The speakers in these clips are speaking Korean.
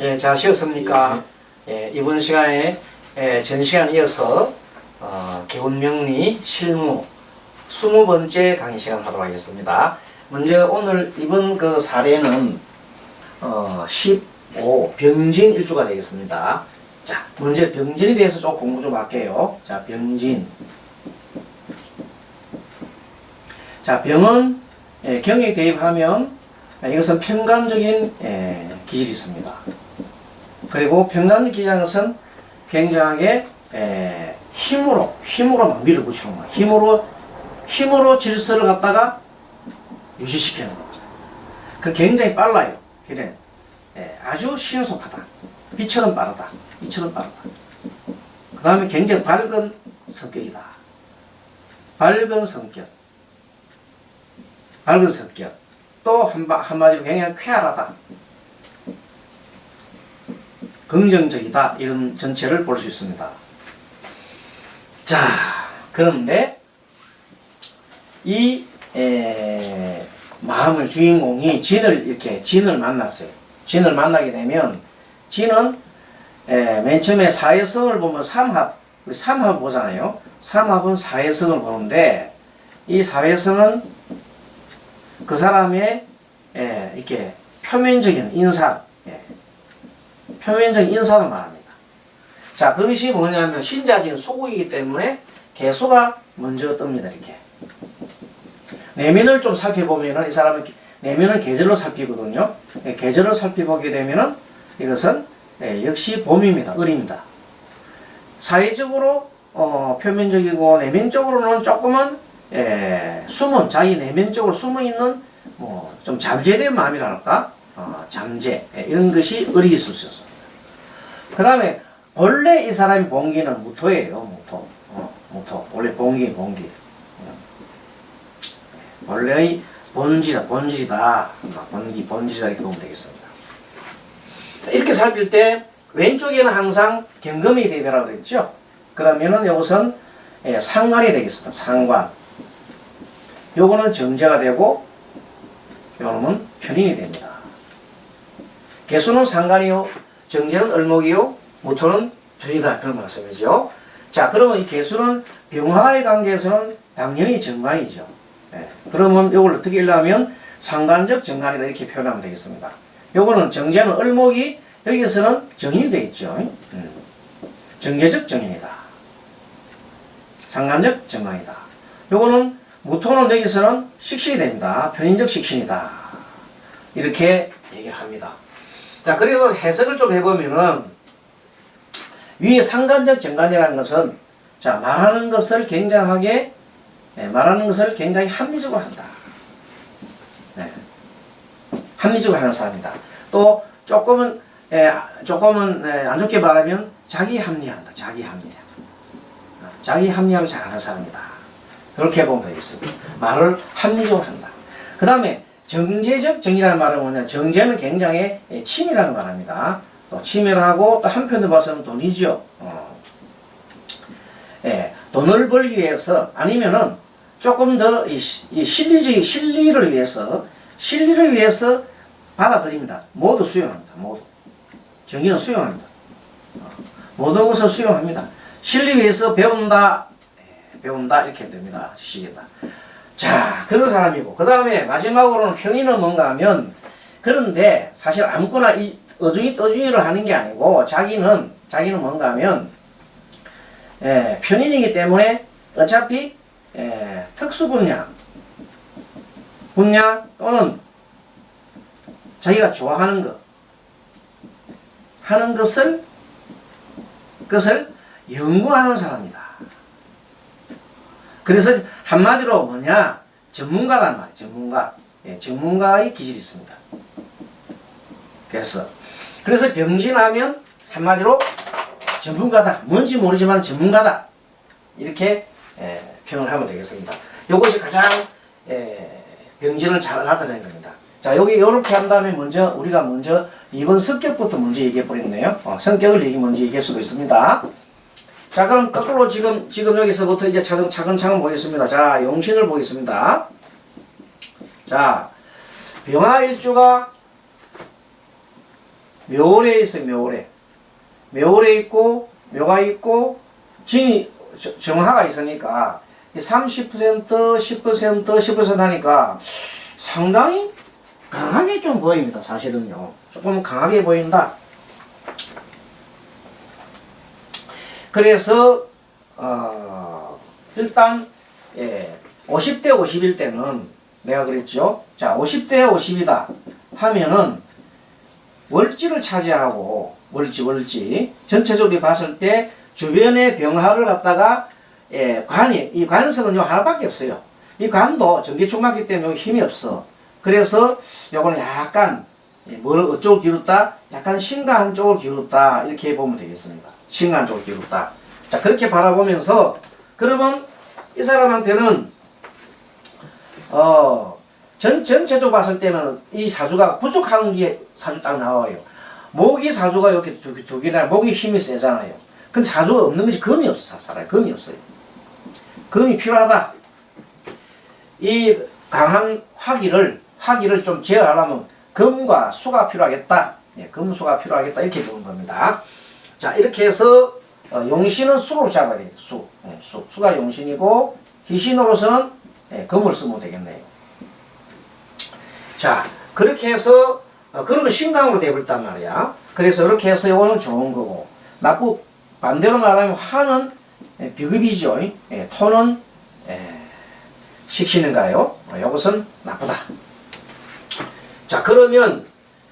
예, 잘 쉬었습니까? 예, 이번 시간에 전 시간 이어서 개운명리 실무 20번째 강의 시간 하도록 하겠습니다. 먼저 오늘 이번 그 사례는 15 병진 일주가 되겠습니다. 자, 먼저 병진에 대해서 좀 공부 좀 할게요. 자, 병진. 자, 병은 경에 대입하면 이것은 평간적인 기질이 있습니다. 그리고 평간적 기질은 것은 굉장하게 힘으로 막 밀어붙이는 거예요. 힘으로 질서를 갖다가 유지시키는 거죠. 그 굉장히 빨라요. 그래, 아주 신속하다. 빛처럼 빠르다. 그 다음에 굉장히 밝은 성격이다. 밝은 성격. 또 한마디로 굉장히 쾌활하다. 긍정적이다. 이런 전체를 볼 수 있습니다. 자, 그런데 이 마음의 주인공이 진을 만났어요. 진을 만나게 되면 진은 맨 처음에 사회성을 보면 우리 삼합 보잖아요. 삼합은 사회성을 보는데 이 사회성은 그 사람의 이렇게 표면적인 인상, 표면적인 인상을 말합니다. 자, 그것이 뭐냐면 신자진 소국이기 때문에 개수가 먼저 뜹니다. 이렇게 내면을 좀 살펴보면은 이 사람은 내면은 계절로 살피거든요. 계절을 살펴보게 되면은 이것은 역시 봄입니다. 을입니다. 사회적으로 표면적이고 내면적으로는 조금은 자기 내면적으로 숨어있는 좀 잠재된 마음이랄까, 잠재 이런 것이 을이 있을 수 있습니다. 그 다음에 원래 이 사람이 본기는 무토예요. 무토. 원래 본기. 원래의 본질이다. 본질이다 이렇게 보면 되겠습니다. 이렇게 살필 때 왼쪽에는 항상 경금이 대비라고 그랬죠. 그러면은 이것은 상관이 되겠습니다. 상관. 요거는 정제가 되고 요놈은 편인이 됩니다. 개수는 상관이요, 정제는 을목이요, 무토는 편이다. 그런 말씀이죠. 자, 그러면 이 개수는 병화의 관계에서는 당연히 정관이죠. 그러면 요걸 어떻게 읽으면 상관적 정관이다 이렇게 표현하면 되겠습니다. 요거는 정제는 을목이 여기서는 정인이 되겠죠. 정제적 정인이다. 상관적 정관이다. 요거는 무토는 여기서는 식신이 됩니다. 편인적 식신이다. 이렇게 얘기를 합니다. 자, 그래서 해석을 좀 해보면은 위에 상관적 정관이라는 것은 자, 말하는 것을 굉장히 합리적으로 한다. 합리적으로 하는 사람이다. 또 조금은 안 좋게 말하면 자기 합리한다. 자기 합리함을 잘하는 사람이다. 그렇게 보면 되겠습니다. 말을 합리적으로 한다. 그 다음에 정제적 정이라는 말은 뭐냐? 정제는 굉장히 치밀한 말합니다. 또 치밀하고 또 한편으로 봐서는 돈이죠. 돈을 벌기 위해서 아니면은 조금 더 실리를 위해서 받아들입니다. 모두 수용합니다. 정의는 수용합니다. 모든 것을 수용합니다. 실리 위해서 배운다 이렇게 됩니다. 시기다. 자, 그런 사람이고 그 다음에 마지막으로는 편인은 뭔가 하면 그런데 사실 아무거나 어중이 떠중이를 하는 게 아니고 자기는 뭔가 하면 편인이기 때문에 어차피 특수 분야 또는 자기가 좋아하는 것을 연구하는 사람이다. 그래서 한마디로 뭐냐? 전문가란 말이에요. 전문가의 기질이 있습니다. 그래서 병진하면 한마디로 전문가다. 뭔지 모르지만 전문가다. 이렇게 표현을 하면 되겠습니다. 이것이 가장 병진을 잘 나타내는 겁니다. 자, 이렇게 한 다음에 우리가 이번 성격부터 먼저 얘기해 버렸네요. 성격을 먼저 얘기할 수도 있습니다. 자, 그럼 거꾸로 지금 여기서부터 이제 차근차근 보겠습니다. 자, 용신을 보겠습니다. 자, 병화일주가 묘월에 있어요. 묘월에. 묘월에 있고 묘가 있고 진이 정화가 있으니까 30%, 10%, 10% 하니까 상당히 강하게 좀 보입니다. 사실은요. 조금 강하게 보인다. 그래서 일단 50대 50일 때는 내가 그랬죠. 자, 50대 50이다 하면은 월지를 차지하고 월지 전체적으로 봤을 때 주변의 병화를 갖다가 이 관성은 하나밖에 없어요. 이 관도 전기축 맞기 때문에 힘이 없어. 그래서 요거는 약간 어쪽을 기울었다? 약간 신가 한쪽을 기울었다. 이렇게 보면 되겠습니다. 신가 한쪽을 기울었다. 자, 그렇게 바라보면서 그러면 이 사람한테는 전체적으로 봤을 때는 이 사주가 부족한 게 사주 딱 나와요. 목이 사주가 이렇게 두 개나 목이 힘이 세잖아요. 근데 사주가 없는 것이 금이 없어. 사람이 금이 없어요. 금이 필요하다. 이 강한 화기를 좀 제어하려면 금과 수가 필요하겠다. 금수가 필요하겠다. 이렇게 보는 겁니다. 자, 이렇게 해서 용신은 수로 잡아야 돼요. 수가 용신이고 희신으로서는 금을 쓰면 되겠네요. 자, 그렇게 해서 그러면 신강으로 되어버렸단 말이야. 그래서 이렇게 해서 이거는 좋은 거고, 반대로 말하면 화는 비급이죠. 토는 식신인가요? 이것은 나쁘다. 자, 그러면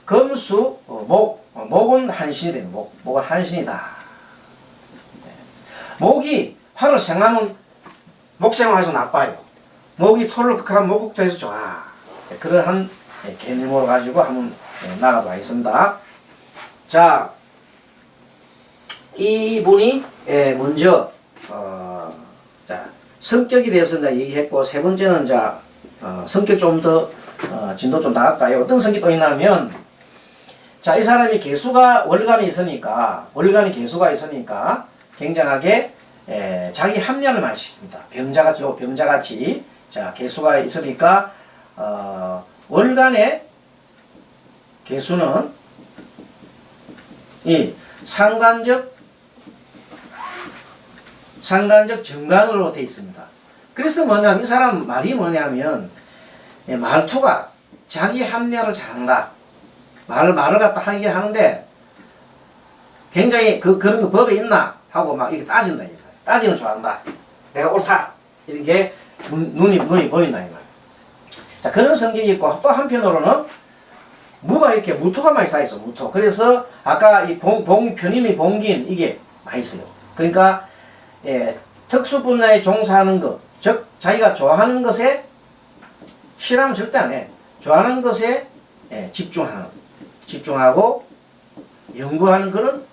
금수 목은 한신이 목은 한신이다. 목이 화를 생하면 목생화해서 나빠요. 목이 토를 극하면 목국토해서 좋아. 그러한 개념으로 가지고 한번 나가도 하겠습니다. 자, 이분이 먼저 자, 성격에 대해서 이제 얘기했고, 세 번째는 자, 성격 좀 더 진도 좀 나갈까요? 어떤 성격이 또 있냐면, 자, 이 사람이 월간이 개수가 있으니까 굉장하게 자기 합리화를 많이 시킵니다. 병자같이 자, 개수가 있으니까 월간의 개수는 이 상관적 정관으로 되어 있습니다. 그래서 뭐냐면 이 사람 말이 뭐냐면 말투가 자기 합리화를 잘한다. 말을 갖다 하게 하는데 굉장히 그런 거 법에 있나 하고 막 이렇게 따진다. 따지는 좋아한다. 내가 옳다. 이런 게 눈이 보인다. 이 말. 자, 그런 성격이 있고, 또 한편으로는 무가 이렇게 무토가 많이 쌓여있어. 무토. 그래서 아까 이 편인의 봉긴 이게 많이 있어요. 그러니까 특수 분야에 종사하는 것, 즉 자기가 좋아하는 것에 싫어하면 절대 안 해. 좋아하는 것에 집중하고 연구하는 그런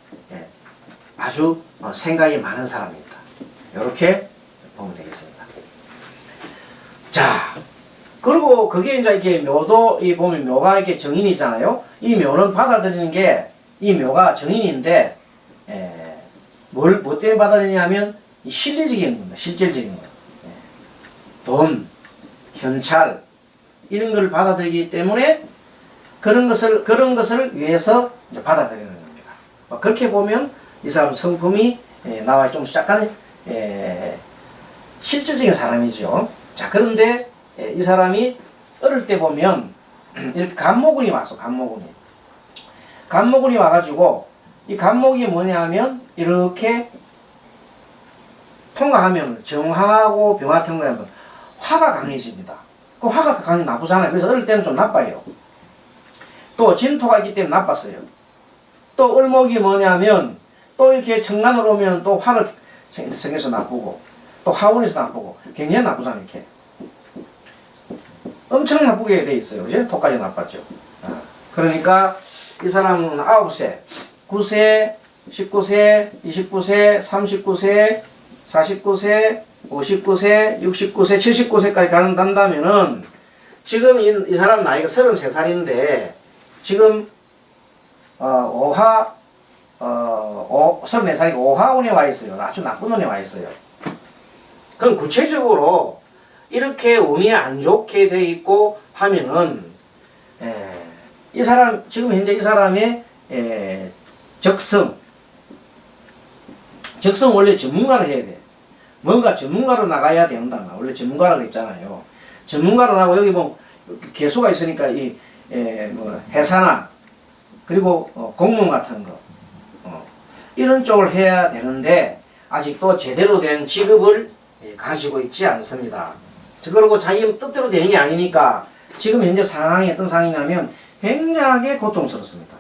아주 생각이 많은 사람입니다. 이렇게 보면 되겠습니다. 자, 그리고 그게 이제 이렇게 묘도 보면 묘가 이렇게 정인이잖아요. 이 묘는 받아들이는 게 이 묘가 정인인데 뭐 때문에 받아들이냐면 실리적인 겁니다. 실질적인 거. 돈, 현찰 이런 걸 받아들이기 때문에 그런 것을 위해서 이제 받아들이는 겁니다. 그렇게 보면 이 사람 성품이 나와 좀 약간 실질적인 사람이죠. 자, 그런데 이 사람이 어릴 때 보면 이렇게 간목운이 왔어. 간목운이 와가지고 이 간목이 뭐냐면 이렇게 통과하면 정화하고 병화 통과하면 화가 강해집니다. 그 화가 강해 나쁘잖아요. 그래서 어릴 때는 좀 나빠요. 또 진토가 있기 때문에 나빴어요. 또 을목이 뭐냐면 또 이렇게 정관으로 오면 또 화를 생겨서 나쁘고 또 화운에서 나쁘고 굉장히 나쁘잖아요. 이렇게 엄청 나쁘게 돼 있어요. 이제 토까지 나빴죠. 그러니까 이 사람은 9세, 9세, 19세, 29세, 39세, 49세, 59세, 69세, 79세까지 간다면은 지금 이 사람 나이가 33살인데 지금 34살이고 오화운에 와 있어요. 아주 나쁜 운에 와 있어요. 그럼 구체적으로 이렇게 운이 안 좋게 돼 있고 하면은 이 사람 지금 현재 이 사람의 적성 원래 전문가를 해야 돼. 뭔가 전문가로 나가야 된다. 원래 전문가라고 했잖아요. 전문가로 나고 여기 뭐 개수가 있으니까 뭐 회사나 그리고 공무원 같은 거 이런 쪽을 해야 되는데 아직도 제대로 된 직업을 가지고 있지 않습니다. 그리고 자기 뜻대로 되는 게 아니니까 지금 현재 상황이 어떤 상황이냐면 굉장히 고통스럽습니다.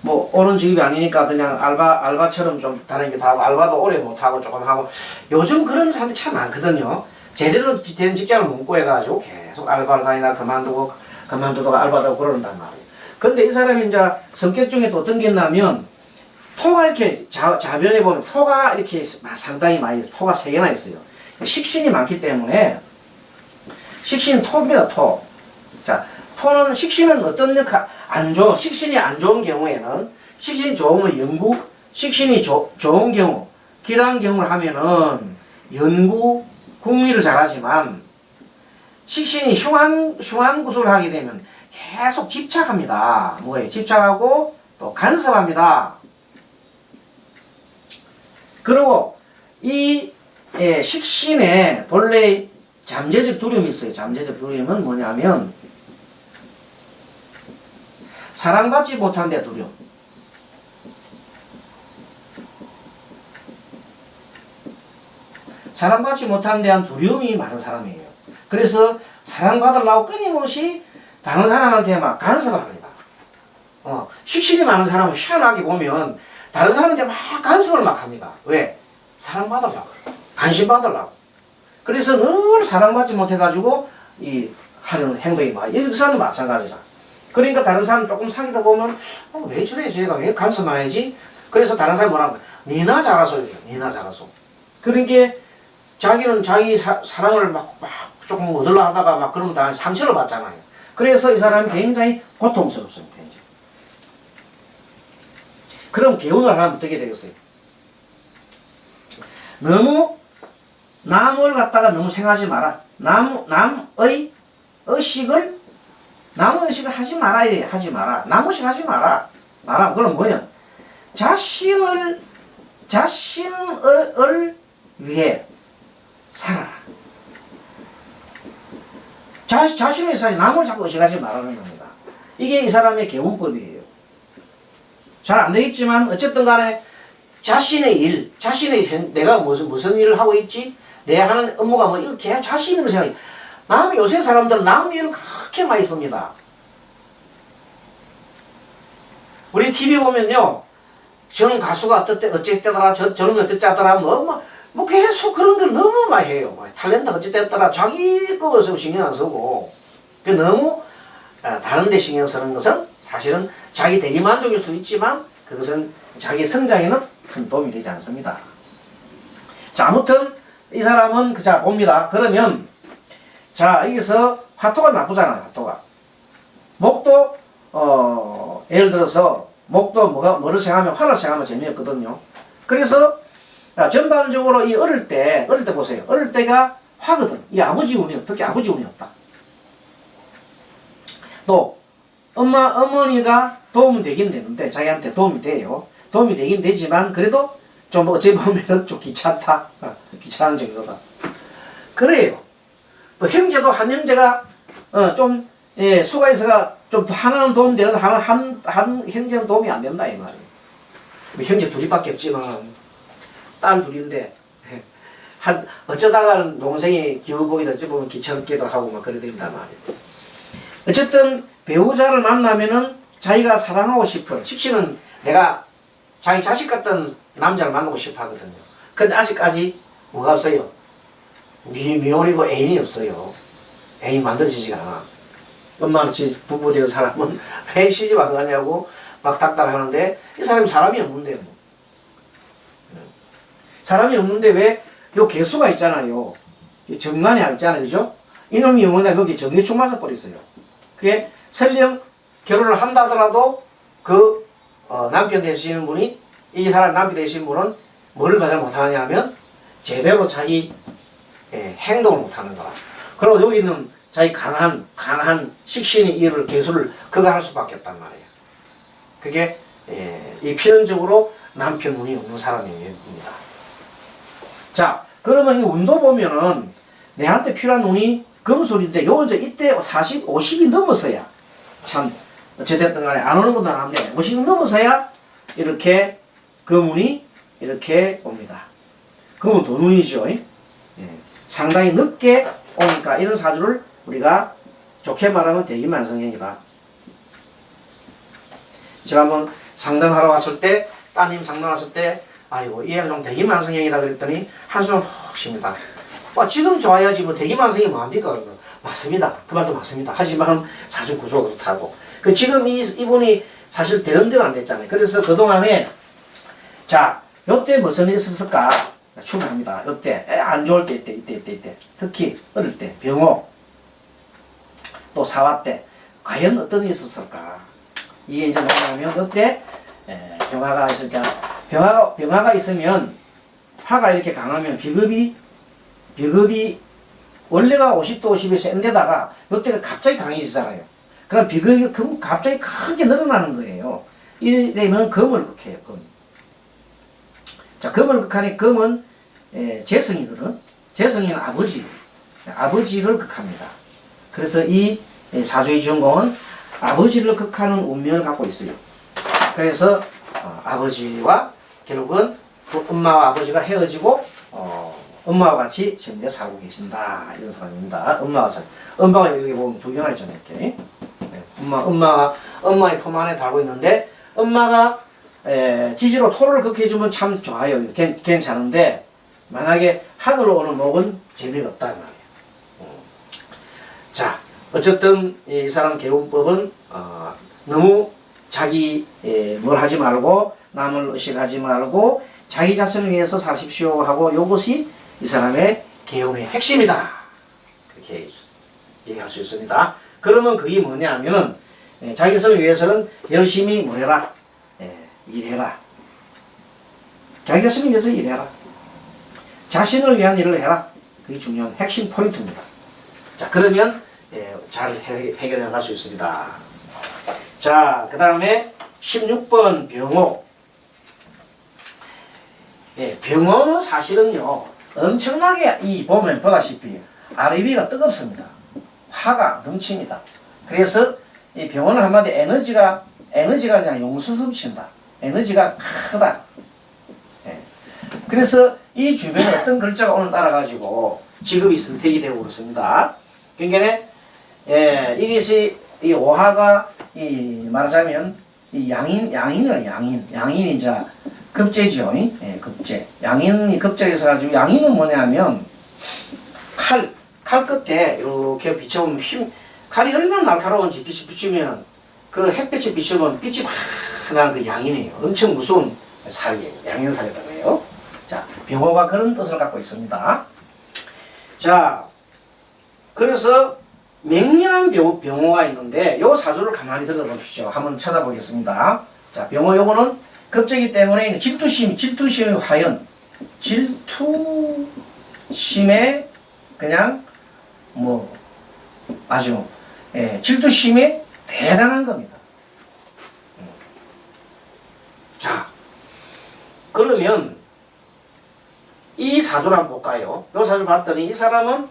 뭐 옳은 직업이 아니니까 그냥 알바처럼 좀 다른 게 다 하고 알바도 오래 못하고 조금 하고 요즘 그런 사람들이 참 많거든요. 제대로 된 직장을 못 구해가지고 계속 알바를 다니다 그만두다가 알바도 하고 그런단 말이에요. 근데 이 사람이 이제 성격 중에 또 어떤 게 있냐면 토가 이렇게 자변에 보면 토가 이렇게 상당히 많이 있어요. 토가 3개나 있어요. 식신이 많기 때문에 식신은 토입니다. 토. 자, 토는 식신은 어떤 역할 식신이 안 좋은 경우에는 식신이 좋으면 연구, 식신이 좋은 경우, 길한 경우를 하면은 연구, 궁리를 잘하지만 식신이 흉한 구술을 하게 되면 계속 집착합니다. 뭐에 집착하고 또 간섭합니다. 그리고 이 식신에 본래 잠재적 두려움이 있어요. 잠재적 두려움은 뭐냐면 사랑받지 못한 데 두려움. 사랑받지 못한 데한 두려움이 많은 사람이에요. 그래서 사랑받으려고 끊임없이 다른 사람한테 막 간섭을 합니다. 식신이 많은 사람은 희한하게 보면 다른 사람한테 막 간섭을 막 합니다. 왜? 사랑받으려고. 관심받으려고. 그래서 늘 사랑받지 못해가지고 하는 행동이 막 이 사람도 마찬가지잖아. 그러니까 다른 사람 조금 사귀다 보면 왜 저래 쟤가 왜 간섭해야지? 그래서 다른 사람이 뭐라고 니나 잘하소 이래요. 니나 잘하소. 그러니까 자기는 자기 사랑을 막 조금 얻으려 하다가 막 그러면 다 상처를 받잖아요. 그래서 이 사람이 굉장히 고통스럽습니다. 이제. 그럼 개운을 하면 어떻게 되겠어요? 너무 남을 갖다가 너무 생각하지 마라. 남의 의식을 하지 마라 이래. 하지 마라. 남의식 하지 마라. 그럼 뭐냐? 자신을 위해 살아라. 자신을 위해 남을 자꾸 의식하지 말라는 겁니다. 이게 이 사람의 개운법이에요. 잘 안 되겠지만 어쨌든 간에 자신의 일, 내가 무슨 일을 하고 있지? 내 하는 업무가 뭐 이렇게 자신을 생각해. 요새 사람들은 남 일을 그렇게 많이 씁니다. 우리 TV 보면요, 저는 가수가 어쨌더라, 저는 어쨌더라, 뭐 계속 그런 걸 너무 많이 해요. 탤런트 어쨌더라, 자기 것을 신경 안 쓰고, 너무 다른 데 신경 쓰는 것은 사실은 자기 대리만족일 수도 있지만 그것은 자기 성장에는 큰 도움이 되지 않습니다. 자, 아무튼 이 사람은 자 봅니다. 그러면 자 여기서 화토가 나쁘잖아요. 화토가 목도 예를 들어서 목도 뭐를 생각하면 화를 생각하면 재미없거든요. 그래서 전반적으로 이 어릴 때 보세요. 어릴 때가 화거든. 이 아버지 운이 특히 아버지 운이 없다. 또 어머니가 도움은 되긴 되는데 자기한테 도움이 돼요. 도움이 되긴 되지만 그래도 좀 어찌 보면은 좀 귀찮다. 귀찮은 정도다. 그래요. 또 형제도 한 형제가 좀 수가 있어가 좀 하나는 도움 되는데 한 형제는 도움이 안 된다 이 말이에요. 형제 둘이밖에 없지만 딸 둘인데 어쩌다가 동생이 기어보기도 어찌 보면 귀찮기도 하고 막 그래 된단 말이에요. 어쨌든 배우자를 만나면은 자기가 사랑하고 싶은 식신은 내가 자기 자식 같은 남자를 만나고 싶어 하거든요. 근데 아직까지 뭐가 없어요? 미혼이고 애인이 없어요. 애인이 만들어지지가 않아. 엄마는 부부 되는 사람은 왜 시집 안 가냐고 막 닥달하는데 이 사람이 사람이 없는데 뭐. 사람이 없는데 왜 요 개수가 있잖아요. 정관이 안 있잖아요. 그죠? 이놈이 영원히 여기 정리충 맞아버렸어요. 그게 설령 결혼을 한다 하더라도 그 남편 되시는 분이 이 사람 남편 되시는 분은 뭐를 가장 못하냐 하면 제대로 자기 행동을 못하는 거라. 그리고 여기는 자기 강한 식신의 일을 개수를 그거 할 수밖에 없단 말이에요. 그게 이 필연적으로 남편 운이 없는 사람입니다. 자, 그러면 이 운도 보면은 내한테 필요한 운이 금술인데 요 이제 이때 40, 50이 넘어서야 참 어쨌든 간에 안 오는 건 나는데 50이 넘어서야 이렇게 금운이 이렇게 옵니다. 금은 돈운이죠. 예. 상당히 늦게 오니까 이런 사주를 우리가 좋게 말하면 대기만성형이다. 제가 한번 상담하러 왔을 때 따님 상담 왔을 때 아이고 이 형 좀 대기만성형이라 그랬더니 한숨을 푹 쉽니다. 지금 좋아야지 뭐 대기만성이 뭐합니까? 맞습니다. 그 말도 맞습니다. 하지만 사주 구조가 그렇다고. 지금 이분이 사실 되는 대로 안 됐잖아요. 그래서 그동안에 자 요때 무슨 일이 있었을까? 충분합니다. 요때 안 좋을 때 이때 특히 어릴 때 병호 또 사화 때 과연 어떤 일이 있었을까? 이게 이제 뭐냐면 요때 병화가 있으니까 병화가 있으면 화가 이렇게 강하면 비급이 원래가 50도 50이 센데다가 요때가 갑자기 강해지잖아요. 그럼 비급이 갑자기 크게 늘어나는 거예요. 이러면 금을 극해요. 금. 자, 금을 극하니 금은 재성이거든. 재성이는 아버지를 극합니다. 그래서 이 사주의 주인공은 아버지를 극하는 운명을 갖고 있어요. 그래서 아버지와 결국은 그 엄마와 아버지가 헤어지고 엄마와 같이 현재 살고 계신다 이런 사람입니다. 엄마가 여기 보면 두 개나 있잖아요. 이렇게. 엄마의 품 안에 달고 있는데 엄마가 지지로 토를 극해주면 참 좋아요. 괜찮은데 만약에 하늘로 오는 목은 재미가 없다 말이에요. 자, 어쨌든 이 사람 개운법은 너무 자기 뭘 하지 말고 남을 의식하지 말고 자기 자신을 위해서 사십시오 하고 요것이 이 사람의 개운의 핵심이다. 그렇게 얘기할 수 있습니다. 그러면 그게 뭐냐 하면은 자기 자신을 위해서는 열심히 뭘 해라? 일해라. 자기 자신을 위해서 일해라. 자신을 위한 일을 해라. 그게 중요한 핵심 포인트입니다. 자, 그러면 잘 해결해 나갈 수 있습니다. 자, 그 다음에 16번 병호. 병호는 사실은요, 엄청나게 보면 보다시피 아래위가 뜨겁습니다. 화가 넘칩니다. 그래서 이 병호는 한마디 에너지가 그냥 용수숨친다. 에너지가 크다. 그래서 이 주변에 어떤 글자가 오늘 따라가지고 직업이 선택이 되고 그렇습니다. 그러니까 이것이 이 오화가 말하자면 이 양인이 이제 급제죠. 급제. 양인이 급제에서 가지고 양인은 뭐냐면 칼 끝에 이렇게 비춰보면 칼이 얼마나 날카로운지 빛이 비추면 그 햇빛이 비추면 빛이 막 나는 그 양인이에요. 엄청 무서운 살이에요. 양인살이라고 해요. 자, 병호가 그런 뜻을 갖고 있습니다. 자, 그래서 맹렬한 병호가 있는데 요 사주를 가만히 들어보십시오. 한번 쳐다보겠습니다. 자, 병호 요거는 급제이기 때문에 질투심의 화연, 질투심의 그냥 아주 질투심이 대단한 겁니다. 자, 그러면 이 사주를 한번 볼까요? 이 사주를 봤더니 이 사람은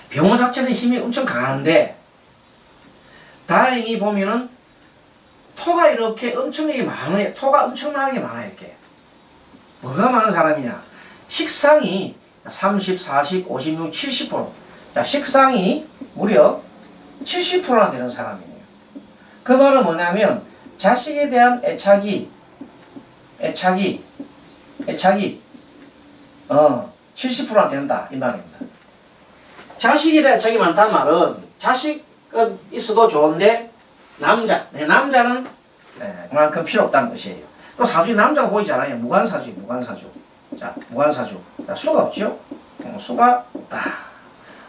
병호 자체는 힘이 엄청 강한데 다행히 보면은 토가 이렇게 엄청나게 많아요. 토가 엄청나게 많아요. 이렇게. 뭐가 많은 사람이냐? 식상이 30, 40, 56, 70%. 자, 식상이 무려 70%나 되는 사람이에요. 그 말은 뭐냐면 자식에 대한 애착이 70%나 된다 이 말입니다. 자식에 대한 애착이 많다는 말은 자식은 있어도 좋은데 내 남자는 그만큼 필요 없다는 것이에요. 또 사주에 남자가 보이잖아요. 무관사주. 자, 무관사주. 자, 수가 없죠? 수가 없다.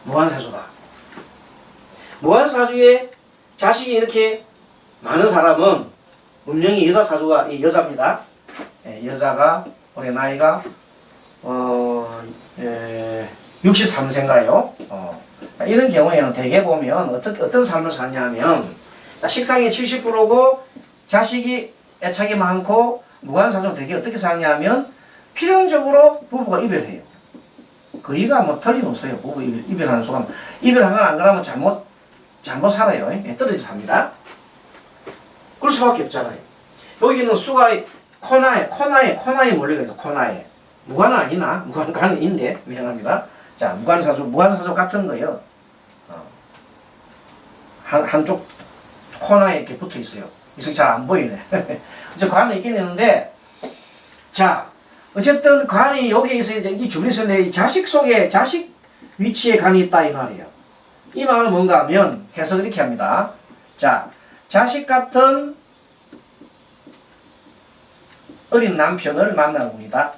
무관사주다. 무관사주에 자식이 이렇게 많은 사람은 분명히 여자사주가 여자입니다. 여자가 올해 나이가 63세인가요? 이런 경우에는 대개 보면 어떤 삶을 사냐면 식상이 70%고 자식이 애착이 많고 무관사적으로 되게 어떻게 사냐면 필연적으로 부부가 이별해요. 거의가 뭐 틀림없어요. 부부 이별하는 수가. 이별하거나 안 그러면 잘못 살아요. 떨어져 삽니다. 그럴 수밖에 없잖아요. 여기 있는 수가 코나에 몰려있는 코나에. 무관은 아니나? 무관은 인데, 미안합니다. 자, 무관사조 같은 거요. 한쪽 코너에 이렇게 붙어 있어요. 이승 잘 안 보이네. 그래서 관은 있긴 있는데, 자, 어쨌든 관이 여기에 있어야 돼. 이 주변에서 이 자식 속에, 자식 위치에 관이 있다, 이 말이에요. 이 말은 뭔가 하면 해석을 이렇게 합니다. 자, 자식 같은 어린 남편을 만나봅니다.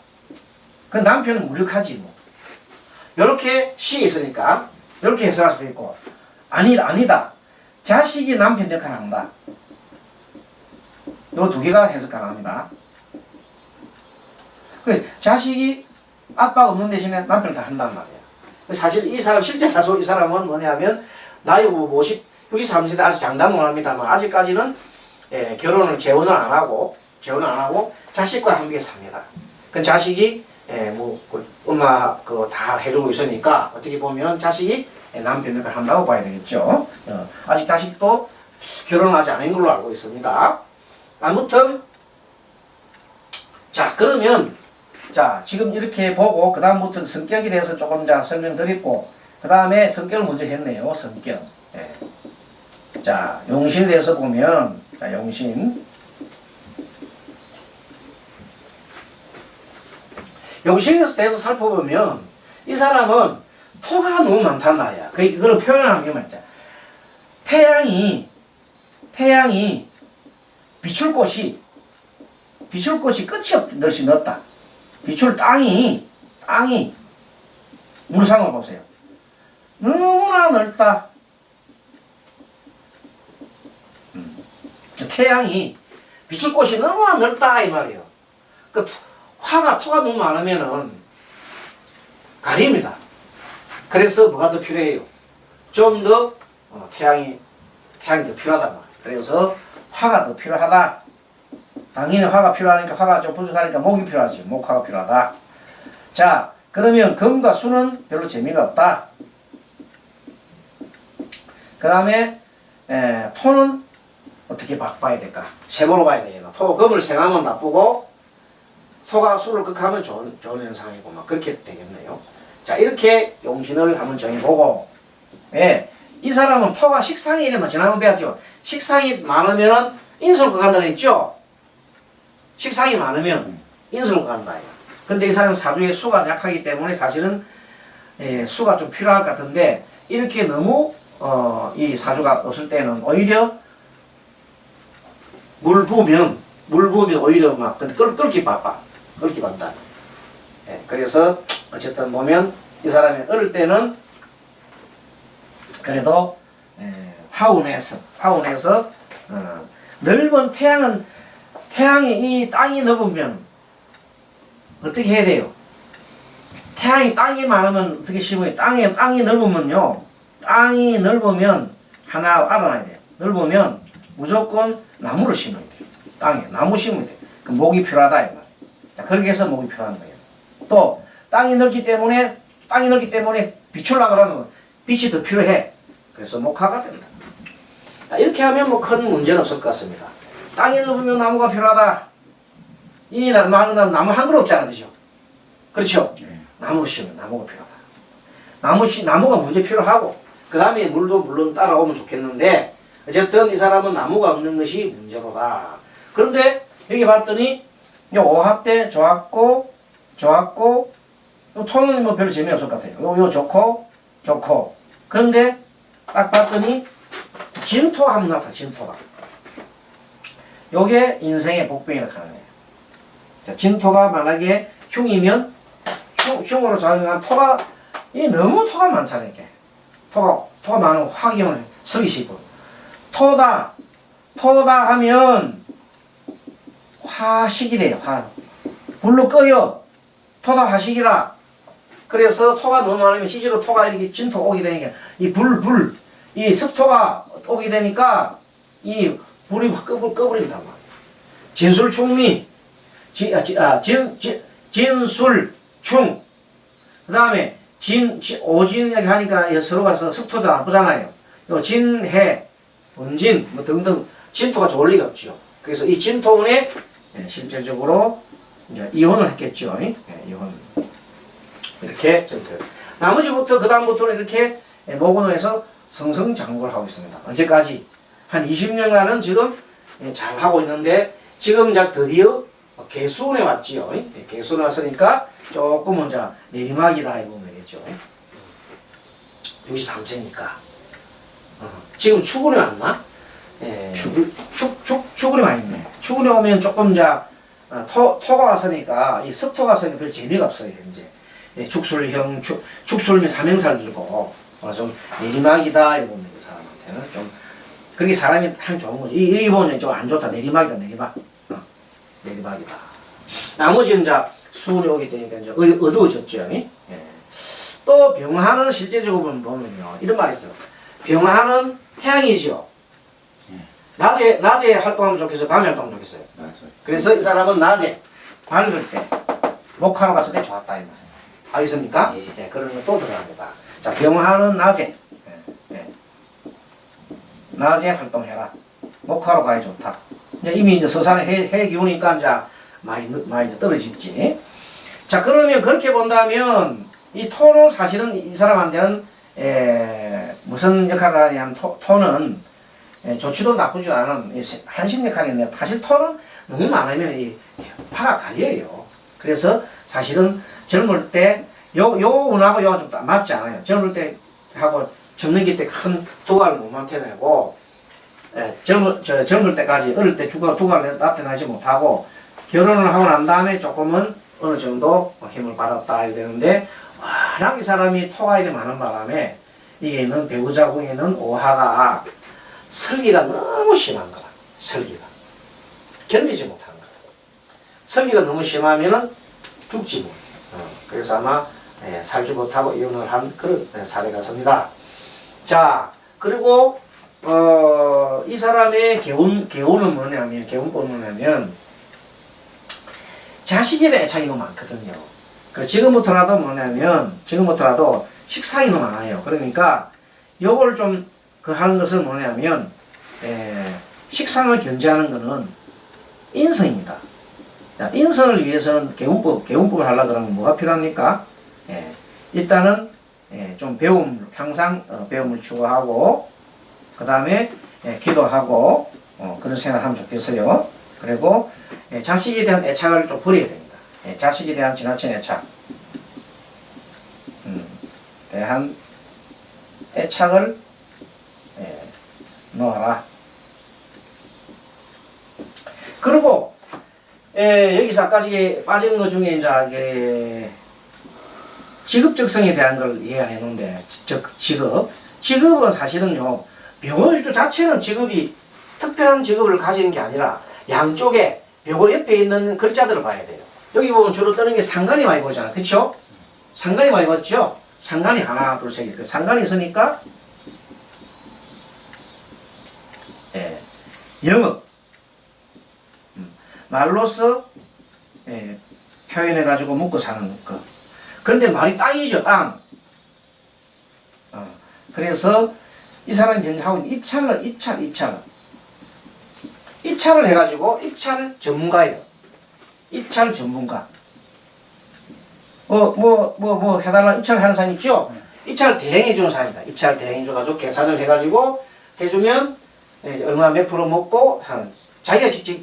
그 남편은 무력하지, 뭐. 요렇게 시에 있으니까, 이렇게 해석할 수도 있고, 아니다. 자식이 남편 역할을 한다. 요 두 개가 해석 가능합니다. 자식이 아빠가 없는 대신에 남편을 다 한단 말이에요. 사실 이 사람, 실제 사소 이 사람은 뭐냐면, 나이 63세대 아직 장담은 합니다만, 아직까지는 재혼을 안 하고, 자식과 함께 삽니다. 그 자식이, 엄마, 다 해주고 있으니까, 어떻게 보면 자식이 남편 역할을 한다고 봐야 되겠죠. 아직 자식도 결혼을 하지 않은 걸로 알고 있습니다. 아무튼, 자, 그러면, 자, 지금 이렇게 보고, 그 다음부터 성격에 대해서 조금 설명드리고, 그 다음에 성격을 먼저 했네요, 성격. 자, 용신에 대해서 보면, 자, 용신에 대해서 살펴보면, 이 사람은 토가 너무 많단 말이야. 그걸 표현하는 게 맞죠. 태양이 비출 곳이 끝이 없듯이 넓다. 비출 땅이 물상을 보세요. 너무나 넓다. 태양이 비출 곳이 너무나 넓다 이 말이에요. 토가 너무 많으면은 가립니다. 그래서 뭐가 더 필요해요? 좀 더 태양이 더 필요하단 말이에요. 그래서 화가 더 필요하다. 당연히 화가 필요하니까 화가 좀 부족하니까 목이 필요하지. 목화가 필요하다. 자, 그러면 금과 수는 별로 재미가 없다. 그 다음에 토는 어떻게 봐야 될까? 세모로 봐야 되겠나? 금을 생하면 나쁘고 토가 수를 극하면 좋은 현상이고 막 그렇게 되겠네요. 자, 이렇게 용신을 한번 정해보고, 이 사람은 토가 식상이 이러면 지난번 배웠죠. 식상이 많으면은 인수를 극한다 그랬죠. 식상이 많으면 인수를 극한다. 근데 이 사람은 사주에 수가 약하기 때문에 사실은 수가 좀 필요할 것 같은데, 이렇게 너무 이 사주가 없을 때는 오히려 물 부으면 오히려 막 끓기 바빠. 끓기 바빠. 그래서 어쨌든 보면 이 사람이 어릴 때는 그래도 화운에서 넓은 태양이 이 땅이 넓으면 어떻게 해야 돼요? 땅이 많으면 어떻게 심어요? 땅이 넓으면요. 땅이 넓으면 하나 알아놔야 돼요. 넓으면 무조건 나무를 심어야 돼요. 땅에 나무 심어야 돼요. 그 목이 필요하다 이 말이에요. 자, 그렇게 해서 목이 필요한 거예요. 또 땅이 넓기 때문에 비추려고 그러면 빛이 더 필요해. 그래서 목화가 된다. 자, 이렇게 하면 뭐 큰 문제는 없을 것 같습니다. 땅이 넓으면 나무가 필요하다. 이 나무 한 그루 없잖아, 그죠? 그렇죠? 나무를 심으면 나무가 필요하다. 나무가 먼저 필요하고, 그 다음에 물도 물론 따라오면 좋겠는데, 어쨌든 이 사람은 나무가 없는 것이 문제로다. 그런데 여기 봤더니 오화 때 좋았고, 토는 뭐 별로 재미없을 것 같아요. 요 좋고. 그런데 딱 봤더니 진토가 한번 나타나, 진토가. 요게 인생의 복병이라고 하는 거예요. 자, 진토가 만약에 흉이면, 흉으로 작용한 토가, 너무 토가 많잖아요, 이렇게. 토가 많으면 화기운을 서기 쉽고. 토다 하면 화식이래요, 불로 꺼요. 토다 화식이라. 그래서 토가 너무 많으면 CC로 토가 이렇게 진토가 오게 되니까 이 습토가 오게 되니까 이 불이 확 꺼버린단 말이에요. 진술충미, 진술충. 그 다음에 오진 이렇게 하니까 서로가 습토 잘 나쁘잖아요. 요 진해, 원진 뭐 등등 진토가 좋을 리가 없죠. 그래서 이 진토운에 실질적으로 이제 이혼을 했겠죠. 이혼. 이렇게 전투. 나머지부터 그 다음부터는 이렇게 모건을 해서 성성장구를 하고 있습니다. 언제까지? 한 20년간은 지금 잘 하고 있는데 지금 이제 드디어 개수운에 왔지요. 개수운에 왔으니까 조금은 이제 내리막이다 이거 되겠죠. 여기서 3세니까. 지금 추군에 왔나? 추군에 와 있네. 추군에 오면 조금 이제 토가 왔으니까 이 습토가 왔으니까 별 재미가 없어요 이제. 축술형 축술면 삼형살 들고 좀 내리막이다 이런 건데 사람한테는 좀 그게 사람이 한 좋은 거지. 이 보면 좀 안 좋다. 내리막이다 내리막. 내리막이다. 나머지는 이제 수운이 오기 때문에 이제 어두워졌죠. 예. 또 병화는 실제적으로 보면요 이런 말이 있어요. 병화는 태양이지요. 낮에 활동하면 좋겠어요? 밤에 활동하면 좋겠어요? 그래서 이 사람은 낮에 밝을 때 목하러 갔을 때 좋았다 이 말이에요. 알겠습니까? 예. 그런 거 또 들어갑니다. 자, 병화는 낮에 낮에 활동해라. 목하러 가야 좋다. 이제 이미 이제 서산에 해 기운이니까 이제 많이 이제 떨어지지. 자, 그러면 그렇게 본다면 이 토는 사실은 이 사람한테는 무슨 역할을 하냐면 토는 좋지도 나쁘지도 않은 한심 역할인데 사실 토는 너무 많으면 이 파가 갈려요. 그래서 사실은 젊을 때 요 운하고 요가 좀 맞지 않아요. 젊을 때 하고 젊는 때 큰 두각을 못 나타내고 젊을 때까지 어릴 때 두각을 나타나지 못하고 결혼을 하고 난 다음에 조금은 어느 정도 힘을 받았다 해야 되는데 워낙 이 사람이 토가 이렇게 많은 바람에 이게는 배우자궁에는 오화가 설기가 너무 심한 거야. 설기가 견디지 못하는 거야. 설기가 너무 심하면은 죽지 못. 그래서 아마 살지 못하고 이혼을 한 그런 사례가 있습니다. 자, 그리고 이 사람의 개운은 뭐냐면 개운법은 뭐냐면 자식에 대한 애착이 너무 많거든요. 지금부터라도 뭐냐면 지금부터라도 식상이 너무 많아요. 그러니까 요걸 좀 하는 것은 뭐냐면 식상을 견제하는 것은 인성입니다. 자, 인성을 위해서는 개운법을 하려고 그러면 뭐가 필요합니까? 일단은 좀 항상 배움을 추구하고 그 다음에 기도하고 그런 생각을 하면 좋겠어요. 그리고 자식에 대한 애착을 좀 버려야 됩니다. 자식에 대한 지나친 애착 대한 애착을 놓아라. 그리고 여기서 아까지 빠진 것 중에 이제 직업적성에 대한 걸 이해해 놓는데 직업은 사실은요 병어일주 자체는 직업이 특별한 직업을 가지는 게 아니라 양쪽에 벽어 옆에 있는 글자들을 봐야 돼요. 여기 보면 주로 뜨는 게 상관이 많이 보잖아. 그쵸? 상관이 많이 봤죠? 상관이 하나, 둘, 셋 이렇게 상관이 있으니까 영업 말로써 표현해가지고 먹고 사는 거. 근데 말이 땅이죠, 땅. 그래서 이 사람이 현재 하고 있는 입찰을 해가지고 입찰 전문가예요. 입찰 전문가. 해달라 입찰 하는 사람 있죠? 입찰을 대행해주는 사람입니다. 입찰 대행해줘가지고 계산을 해가지고 해주면 얼마 몇 프로 먹고 자기가 직접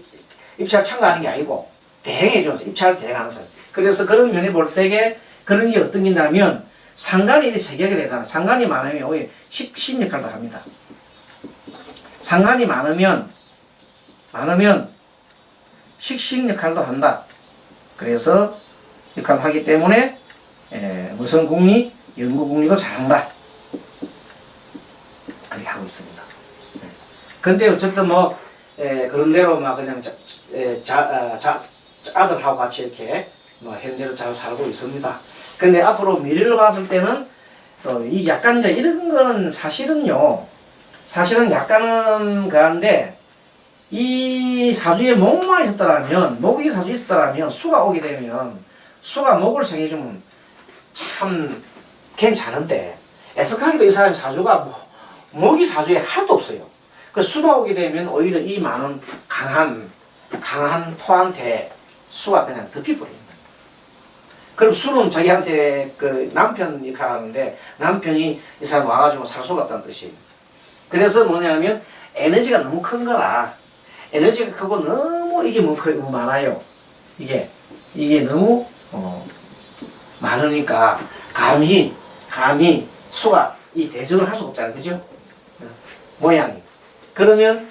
입찰 참가하는 게 아니고 대행해주는 사람, 입찰 대행하는 사람. 그래서 그런 면에 볼 때에 그런 게 어떤 게 있냐면 상관이 세계가 되잖아. 상관이 많으면 오히려 식 역할도 합니다. 상관이 많으면 식신 역할도 한다. 그래서 역할을 하기 때문에 무성궁리, 연구궁리도 잘한다. 그렇게 하고 있습니다. 근데 어쨌든 그런 대로 막 그냥 아들하고 같이 이렇게 뭐 현재로 잘 살고 있습니다. 근데 앞으로 미래를 봤을 때는 또 이 약간 이제 이런 거는 사실은 약간은 그한데 이 사주에 목만 있었더라면 목이 사주에 있었더라면 수가 오게 되면 수가 목을 생겨주면 참 괜찮은데 애석하게도 이 사람의 사주가 목이 사주에 하나도 없어요. 그 수가 오게 되면 오히려 이 많은 강한 토한테 수가 그냥 덮여버립니다. 그럼 수는 자기한테 그 남편 역할을 하는데 남편이 이 사람 와가지고 살 수가 없다는 뜻이에요. 그래서 뭐냐면 에너지가 너무 큰 거라 에너지가 크고 너무 이게 너무 많아요. 이게 너무 많으니까 감히 수가 이 대적을 할 수가 없잖아요. 그죠? 모양이. 그러면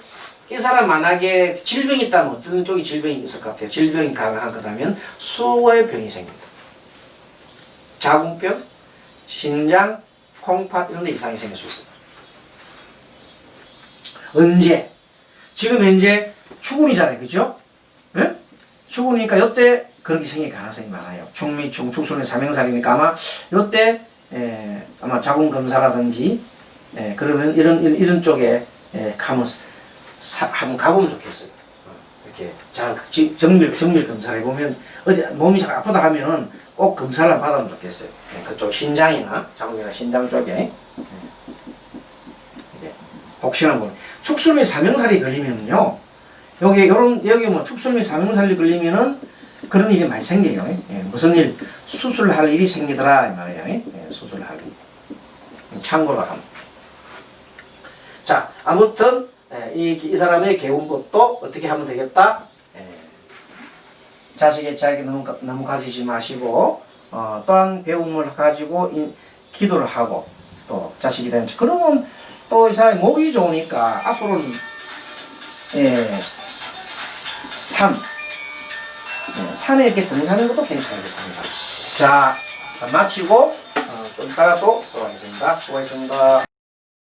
이 사람 만약에 질병이 있다면 어떤 쪽이 질병이 있을 것 같아요? 질병이 강한 거라면 수의 병이 생깁니다. 자궁병, 신장, 콩팥 이런 데 이상이 생길 수 있습니다. 언제? 지금 현재 추군이잖아요. 그죠? 네? 추군이니까 이때 그런 게 생길 가능성이 많아요. 충미충, 축순의 삼형살이니까 아마 이때 아마 자궁 검사라든지 그러면 이런 쪽에 한번 가보면 좋겠어요. 이렇게 잘 정밀 검사를 해보면 어디 몸이 잘 아프다 하면은 꼭 검사를 받으면 좋겠어요. 그쪽 신장이나 자궁이나 신장 쪽에 혹시나 뭐 축술 및 사명살이 걸리면요 여기 뭐 축술 및 사명살이 걸리면은 그런 일이 많이 생겨요. 무슨 일 수술할 일이 생기더라 이 말이에요. 수술할 일 참고로 합니다. 자 아무튼 이 사람의 개운법도 어떻게 하면 되겠다. 자식의 자에게 너무 가지지 마시고 또한 배움을 가지고 기도를 하고 또 자식이 되는 그러면 또 이 사람이 목이 좋으니까 앞으로는 산에 이렇게 등산하는 것도 괜찮겠습니다. 자 마치고 또 이따가 또 돌아오겠습니다. 수고하셨습니다.